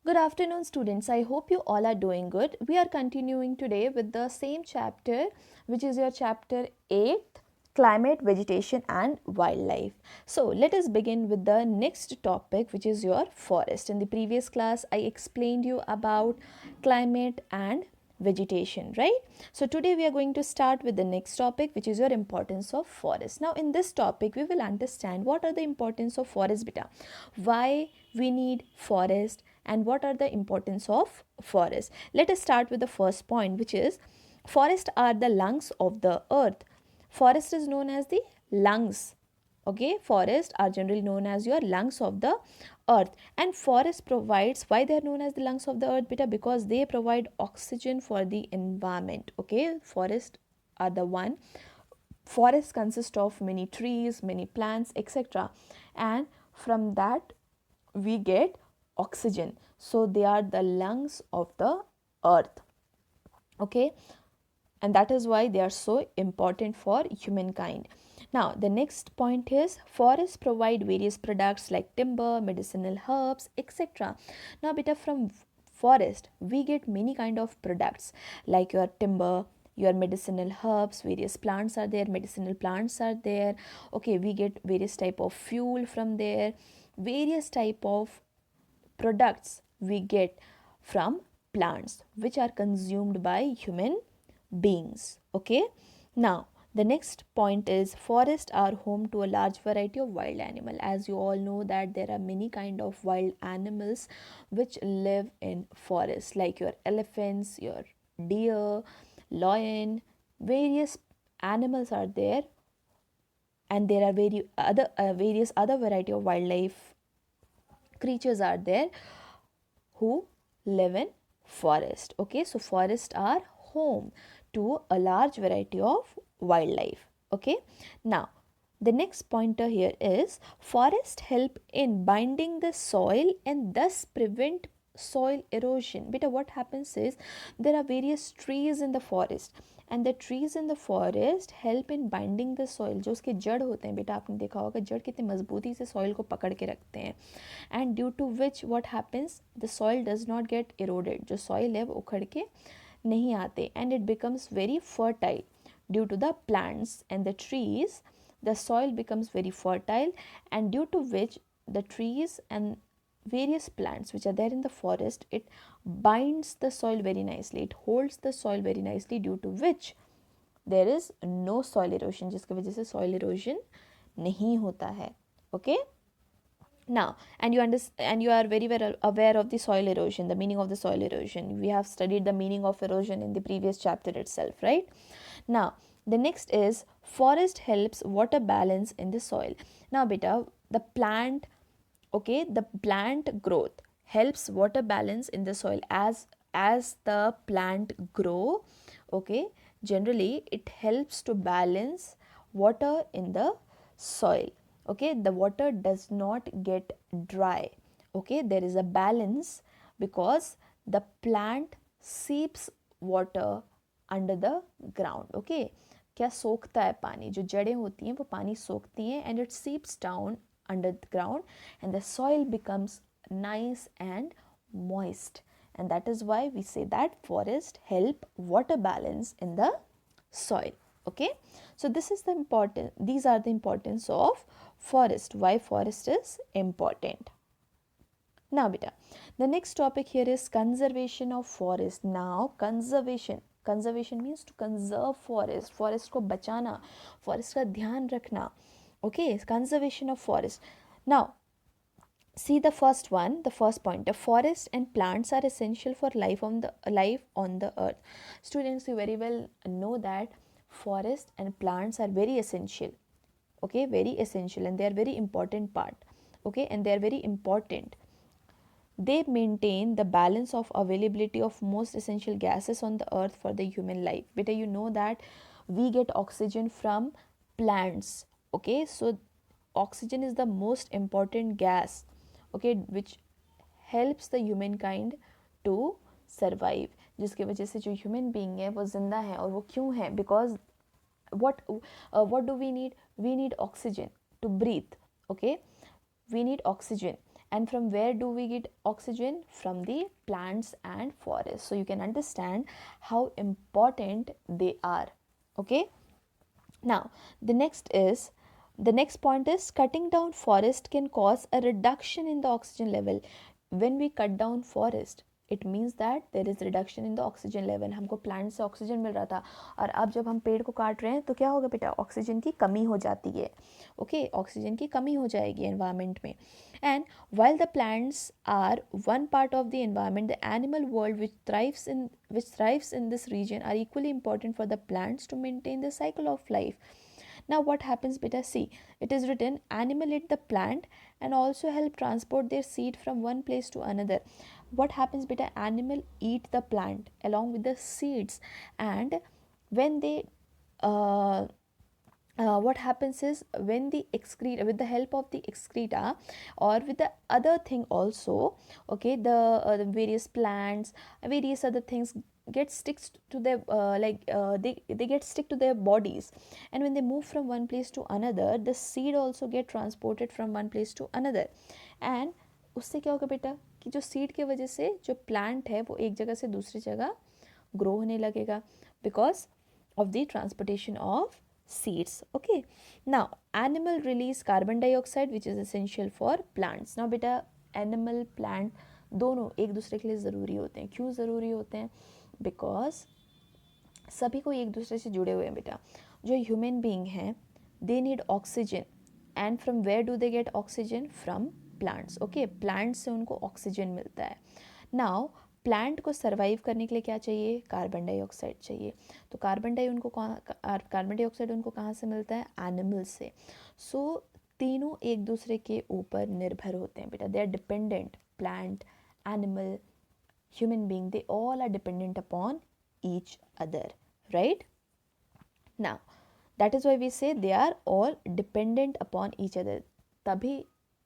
Good afternoon, students. I hope you all are doing good. We are continuing today with the same chapter, which is your chapter 8, Climate, Vegetation, and Wildlife. So, let us begin with the next topic, which is your forest. In the previous class, I explained you about climate and vegetation, right? So today we are going to start with the next topic, which is your importance of forest. Now in this topic we will understand what are the importance of forest, beta, why we need forest, and what are the importance of forest. Let us start with the first point, which is forests are the lungs of the earth. Forest is known as the lungs. Okay, forests are generally known as your lungs of the earth, and forest provides, why they are known as the lungs of the earth, beta, because they provide oxygen for the environment. Okay, forests are the one. Forests consist of many trees, many plants, etc., and from that we get oxygen, so they are the lungs of the earth. Okay, and that is why they are so important for humankind. Now the next point is forests provide various products like timber, medicinal herbs, etc. Now beta, from forest we get many kind of products like your timber, your medicinal herbs, various plants are there, medicinal plants are there. Okay, we get various type of fuel from there, various type of products we get from plants which are consumed by human beings. Okay, now the next point is forests are home to a large variety of wild animal. As you all know that there are many kind of wild animals which live in forests, like your elephants, your deer, lion, various animals are there, and there are various other variety of wildlife creatures are there who live in forest. Okay, so forests are home to a large variety of wildlife. Okay, now the next pointer here is forest help in binding the soil and thus prevent soil erosion. Beta, what happens is there are various trees in the forest, and the trees in the forest help in binding the soil. जो उसके जड़ होते हैं बेटा, आपने देखा होगा जड़ कितने मजबूती से soil को पकड़ के रखते हैं, and due to which what happens, the soil does not get eroded. जो soil है वो उखड़ के नहीं आते, and it becomes very fertile. Due to the plants and the trees, the soil becomes very fertile, and due to which the trees and various plants which are there in the forest, it binds the soil very nicely, it holds the soil very nicely, due to which there is no soil erosion, जिसकी वजह से soil erosion नहीं होता है. Okay, now and you are very well aware of the soil erosion, the meaning of the soil erosion. We have studied the meaning of erosion in the previous chapter itself, right? Now the next is forest helps water balance in the soil. Now beta, the plant, okay, the plant growth helps water balance in the soil. As the plant grow, okay, generally it helps to balance water in the soil. Okay, the water does not get dry. Okay, there is a balance because the plant seeps water under the ground. Okay, क्या सोखता है पानी, जो जड़ें होती हैं वो पानी सोखती हैं, and it seeps down under the ground, and the soil becomes nice and moist, and that is why we say that forests help water balance in the soil. Okay, so this is the important, these are the importance of forest, why forest is important. Now beta, the next topic here is conservation of forest. Now conservation means to conserve forest, forest को बचाना, forest का ध्यान रखना. Okay, conservation of forest. Now see the first one, the first point, the forest and plants are essential for life on the earth. Students, you very well know that forest and plants are very essential. Okay, very essential, and they are very important part. Okay, and they are very important. They maintain the balance of availability of most essential gases on the earth for the human life. Beta, you know that we get oxygen from plants. Okay, so oxygen is the most important gas, okay, which helps the humankind to survive, जिसकी वजह से जो human being है वो जिंदा है. और वो क्यों है? Because what do we need? We need oxygen to breathe. Okay, we need oxygen, And from where do we get oxygen? From the plants and forests. So you can understand how important they are. Okay. Now, the next point is cutting down forest can cause a reduction in the oxygen level. When we cut down forest, it means that there is reduction in the oxygen level. हमको plant से oxygen मिल रहा था और अब जब हम पेड़ को काट रहे हैं तो क्या होगा बेटा, ऑक्सीजन की कमी हो जाती है. ओके, ऑक्सीजन की कमी हो जाएगी एनवायरनमेंट में. And while the plants are one part of the environment, the animal world which thrives in this region are equally important for the plants to maintain the cycle of life. Now what happens beta, see, it is written animal eat the plant and also help transport their seed from one place to another. What happens beta, animal eat the plant along with the seeds, and when they uh, what happens is when the excreta, with the help of the excreta or with the other thing also, okay, the various plants, various other things get sticks to their they get stick to their bodies, and when they move from one place to another, the seed also get transported from one place to another. And उससे क्या होगा बेटा कि जो seed के वजह से जो प्लांट है वो एक जगह से दूसरी जगह ग्रो होने लगेगा, because of the transportation of seeds. Okay, now animal release carbon dioxide which is essential for plants. Now beta, animal plant दोनों एक दूसरे के लिए ज़रूरी होते हैं. क्यों ज़रूरी होते हैं? बिकॉज सभी को एक दूसरे से जुड़े हुए हैं बेटा. जो ह्यूमन बीइंग हैं, they need oxygen, and from where do they get oxygen? From plants. Okay, plant से उनको ऑक्सीजन मिलता है. नाउ प्लांट को सर्वाइव करने के लिए क्या चाहिए? कार्बन डाइऑक्साइड चाहिए. तो कार्बन डाइऑक्साइड उनको कहाँ से मिलता है? एनिमल से. सो तीनों एक दूसरे के ऊपर निर्भर होते हैं बेटा. They are dependent. Plant, animal, human being, they all are dependent upon each other, right? Now that is why we say they are all dependent upon each other. तभी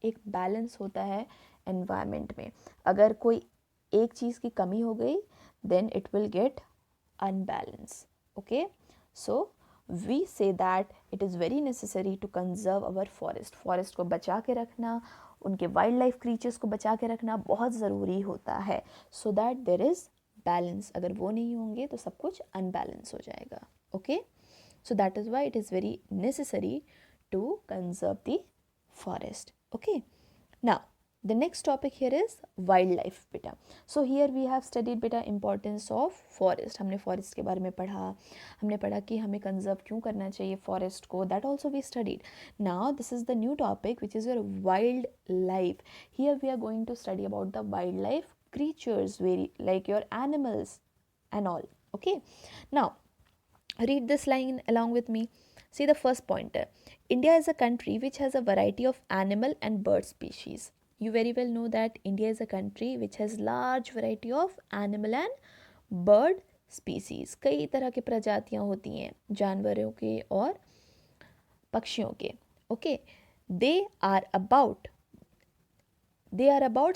एक बैलेंस होता है एनवायरनमेंट में. अगर कोई एक चीज़ की कमी हो गई, then it will get unbalance. Okay, so we say that it is very necessary to conserve our forest. Forest को बचा के रखना, उनके वाइल्ड लाइफ क्रीचर्स को बचा के रखना बहुत ज़रूरी होता है, so that there is balance. अगर वो नहीं होंगे तो सब कुछ अनबैलेंस हो जाएगा. Okay, so that is why it is very necessary to conserve the forest. Okay, now the next topic here is wildlife beta. So here we have studied beta importance of forest. हमने forest के बारे में पढ़ा, हमने पढ़ा कि हमें conserve क्यों करना चाहिए forest को. That also we studied. Now this is the new topic which is your wildlife. Here we are going to study about the wildlife creatures, very like your animals and all. Okay, now read this line along with me. See the first pointer. India is a country which has a variety of animal and bird species. You very well know that India is a country which has large variety of animal and bird species. कई तरह के प्रजातियां होती हैं जानवरों के और पक्षियों के. Okay, they are about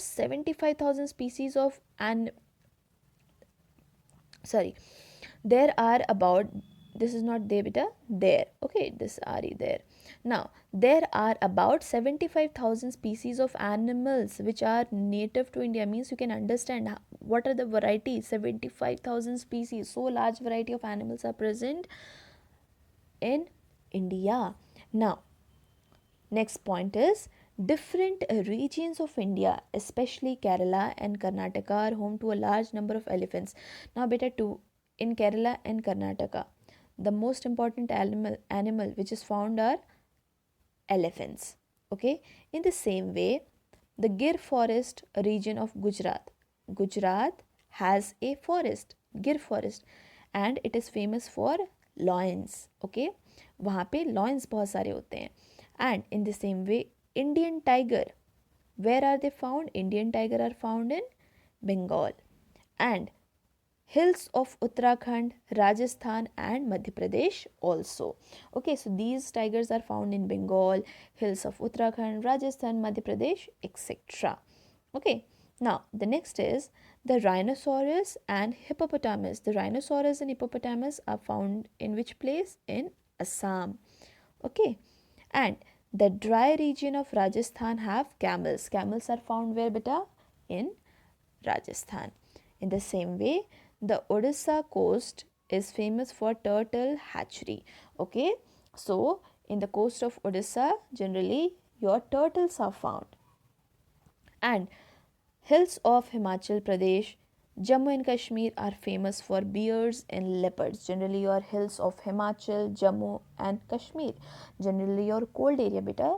75,000 species of there are about, this is not there beta, there. Okay, this are there. Now there are about 75,000 species of animals which are native to India. Means you can understand what are the varieties. 75,000 species, so large variety of animals are present in India. Now next point is different regions of India, especially Kerala and Karnataka, are home to a large number of elephants. Now beta, in Kerala and Karnataka, the most important animal which is found are elephants. Okay, in the same way, the Gir forest region of Gujarat has a forest, Gir forest, and it is famous for lions. Okay, वहाँ पे lions बहुत सारे होते हैं. And in the same way, Indian tiger, where are they found? Indian tiger are found in Bengal. And hills of Uttarakhand, Rajasthan and Madhya Pradesh also. Okay, so these tigers are found in Bengal, hills of Uttarakhand, Rajasthan, Madhya Pradesh, etc. Okay, now the next is the rhinoceros and hippopotamus. The rhinoceros and hippopotamus are found in which place? In Assam. Okay, and The dry region of Rajasthan have camels. Camels are found where beta? In Rajasthan. In the same way, the Odisha coast is famous for turtle hatchery. Okay, so in the coast of Odisha, generally your turtles are found. And hills of Himachal Pradesh, Jammu and Kashmir are famous for bears and leopards. Generally, your hills of Himachal, Jammu and Kashmir, generally your cold area, beta,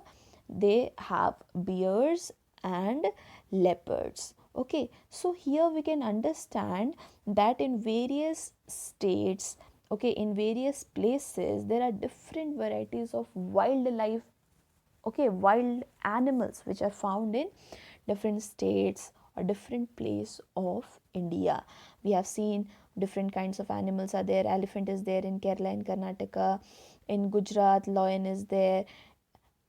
they have bears and leopards. Okay, so here we can understand that in various states, okay, in various places, there are different varieties of wildlife, okay, wild animals which are found in different states or different place of India. We have seen different kinds of animals are there. Elephant is there in Kerala and Karnataka. In Gujarat, lion is there.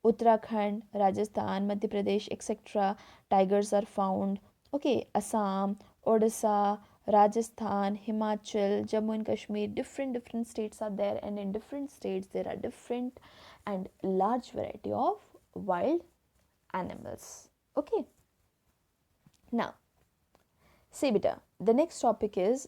Uttarakhand, Rajasthan, Madhya Pradesh, etc., tigers are found. Okay, Assam, Odisha, Rajasthan, Himachal, Jammu and Kashmir, different states are there, and in different states there are different and large variety of wild animals. Okay, now see beta, the next topic is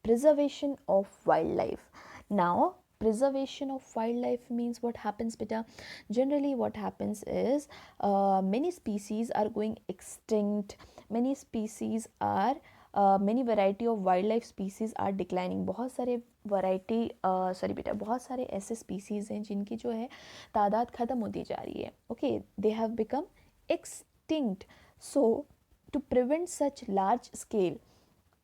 preservation of wildlife. Now preservation of wildlife means what happens beta? Generally what happens is many species are going extinct, many species are many variety of wildlife species are declining. बहुत सारे variety sorry बेटा बहुत सारे ऐसे species हैं जिनकी जो है तादाद ख़त्म होती जा रही है. Okay, they have become extinct. So to prevent such large scale,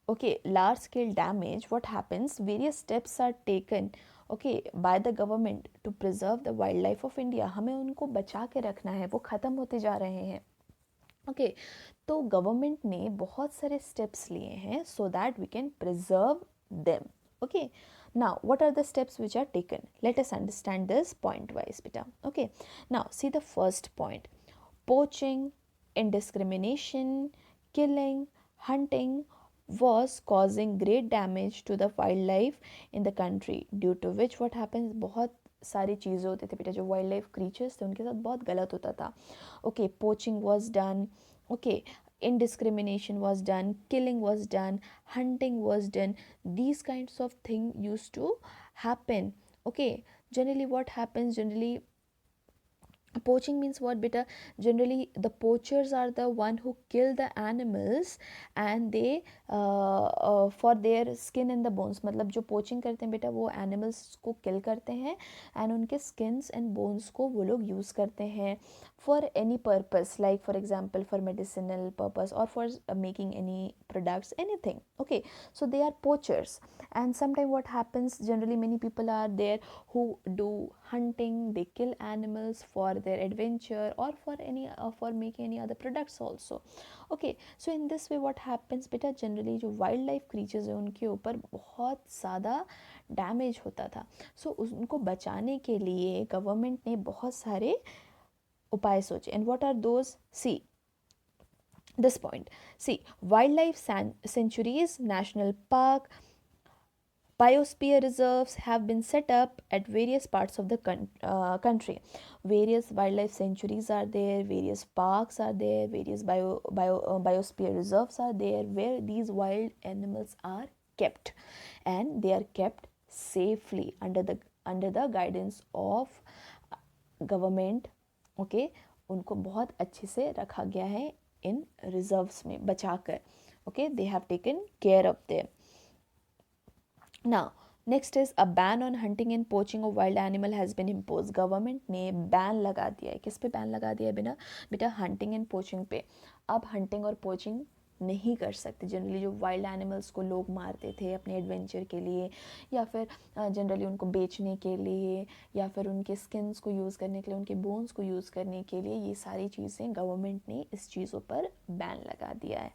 okay, large scale damage, what happens, various steps are taken, okay, by the government to preserve the wildlife of India. हमें उनको बचा के रखना है, वो ख़त्म होते जा रहे हैं. ओके okay, तो गवर्नमेंट ने बहुत सारे स्टेप्स लिए हैं so that we can preserve them. Okay, now what are the steps which are taken? Let us understand this point wise beta. Okay, now see the first point: poaching, indiscrimination, killing, hunting was causing great damage to the wildlife in the country, due to which what happens, बहुत सारी चीज़ें होती थी बेटा, जो wild life creatures थे उनके साथ बहुत गलत होता था. Okay, poaching was done, okay, indiscrimination was done, killing was done, hunting was done. These kinds of thing used to happen. Okay, generally what happens, generally poaching means what beta? Generally the poachers are the one who kill the animals and they for their skin and the bones. मतलब जो poaching करते हैं बेटा वो animals को kill करते हैं and उनके skins and bones को वो लोग use करते हैं for any purpose, like for example for medicinal purpose or for making any products, anything. Okay, so they are poachers. And sometimes what happens, generally many people are there who do hunting, they kill animals for their adventure or for any for making any other products also. Okay, so in this way what happens बेटा, generally जो wild life creatures है उनके ऊपर बहुत ज़्यादा damage होता था. सो उनको बचाने के लिए गवर्नमेंट ने बहुत सारे उपाय सोचे. And what are those? See this point. See, wildlife sanctuaries, national park, biosphere reserves have been set up at various parts of the country. Various wildlife sanctuaries are there, various parks are there, various biosphere reserves are there where these wild animals are kept, and they are kept safely under the guidance of government. Okay, उनको बहुत अच्छे से रखा गया है इन reserves में बचाकर. Okay, they have taken care of them. Now next is a ban on hunting and poaching of wild animal has been imposed. Government ने बैन लगा दिया है. किस पे बैन लगा दिया है बिना बेटा? हंटिंग एंड पोचिंग पे. अब हंटिंग और पोचिंग नहीं कर सकते. जनरली जो वाइल्ड एनिमल्स को लोग मारते थे अपने एडवेंचर के लिए या फिर जनरली उनको बेचने के लिए या फिर उनके स्किन्स को यूज़ करने के लिए, उनके बोन्स को यूज़ करने के लिए, ये सारी चीज़ें गवर्नमेंट ने इस चीज़ों पर बैन लगा दिया है.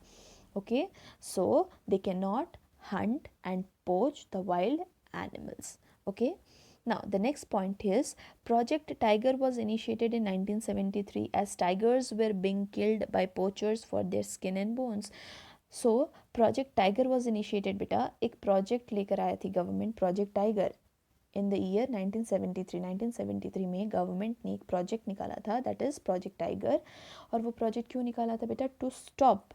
Okay, so they can not hunt and poach the wild animals. Okay, now the next point is Project Tiger was initiated in 1973 as tigers were being killed by poachers for their skin and bones. So Project Tiger was initiated beta. एक project लेकर आया थी government, Project Tiger, in the year 1973 में government ने एक project निकाला था, that is project tiger. और वो प्रोजेक्ट क्यों निकाला था बेटा? To stop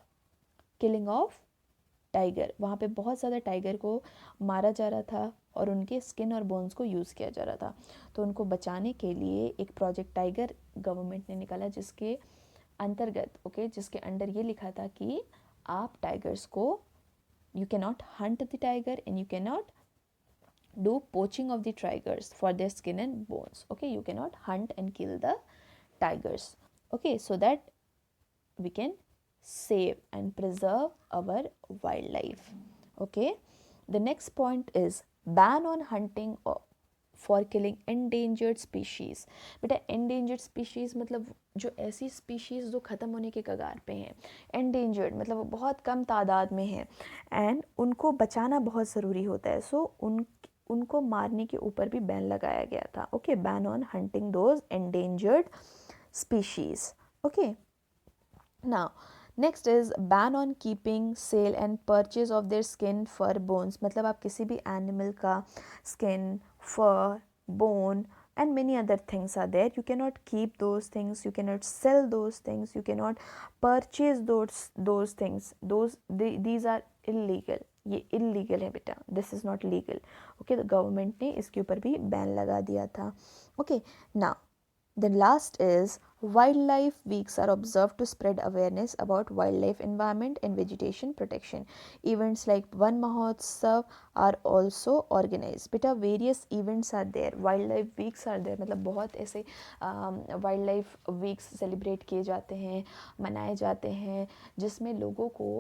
killing of tiger. वहाँ पे बहुत ज़्यादा टाइगर को मारा जा रहा था और उनके स्किन और बोन्स को यूज़ किया जा रहा था। तो उनको बचाने के लिए एक प्रोजेक्ट टाइगर गवर्नमेंट ने निकाला, जिसके अंतर्गत जिसके अंडर ये लिखा था कि आप टाइगर्स को, you cannot hunt the tiger and you cannot do poaching of the tigers for their skin and bones. Okay, you cannot hunt and kill the tigers. Okay, so that we can save and preserve our wildlife. Okay, the next point is ban on hunting for killing endangered species. बेटा endangered species मतलब जो ऐसी species जो ख़त्म होने के कगार पे हैं। एंडेंजर्ड मतलब वो बहुत कम तादाद में हैं एंड उनको बचाना बहुत ज़रूरी होता है। सो उनको मारने के ऊपर भी बैन लगाया गया था। Okay, ban on hunting those endangered species. Okay, now next is ban on keeping, sell and purchase of their skin, fur, bones. मतलब आप किसी भी एनिमल का skin, fur, bone and many other things are there. You cannot keep those things, you cannot sell those things, you cannot purchase those things. These are illegal. ये illegal है बेटा, this is not legal. Okay, the government ने इसके ऊपर भी ban लगा दिया था. Okay, now the last is wildlife weeks are observed to spread awareness about wildlife environment and vegetation protection. Events like Van Mahotsav are also organized. बेटा various events are there, wildlife weeks are there. मतलब बहुत ऐसे wildlife weeks celebrate किए जाते हैं, मनाए जाते हैं, जिसमें लोगों को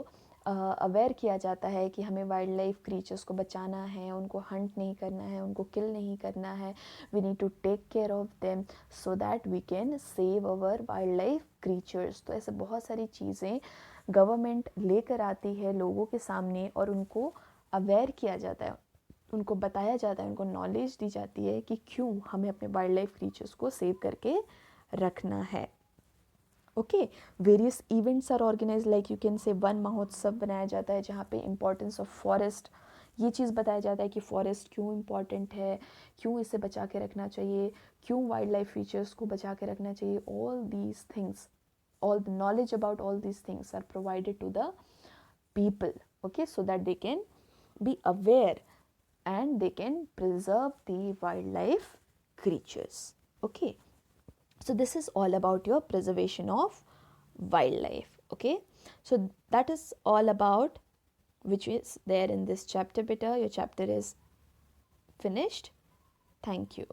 अवेयर किया जाता है कि हमें वाइल्ड लाइफ क्रीचर्स को बचाना है, उनको हंट नहीं करना है, उनको किल नहीं करना है. We need to take care of them so that we can save our wildlife creatures. तो ऐसे बहुत सारी चीज़ें गवर्नमेंट लेकर आती है लोगों के सामने और उनको अवेयर किया जाता है, उनको बताया जाता है, उनको नॉलेज दी जाती है कि क्यों हमें अपने वाइल्ड लाइफ क्रीचर्स को सेव करके रखना है. Okay, various events are organise, like you can say Van Mahotsav बनाया जाता है जहाँ पे इम्पोर्टेंस ऑफ फॉरेस्ट, ये चीज़ बताया जाता है कि फॉरेस्ट क्यों इम्पॉर्टेंट है, क्यों इसे बचा के रखना चाहिए, क्यों वाइल्ड लाइफ फीचर्स को बचा के रखना चाहिए. All these things, all the knowledge about all these things are provided to the people, okay, so that they can be aware and they can preserve the wildlife creatures. Okay, so this is all about your preservation of wildlife. Okay, so that is all about which is there in this chapter beta. Your chapter is finished. Thank you.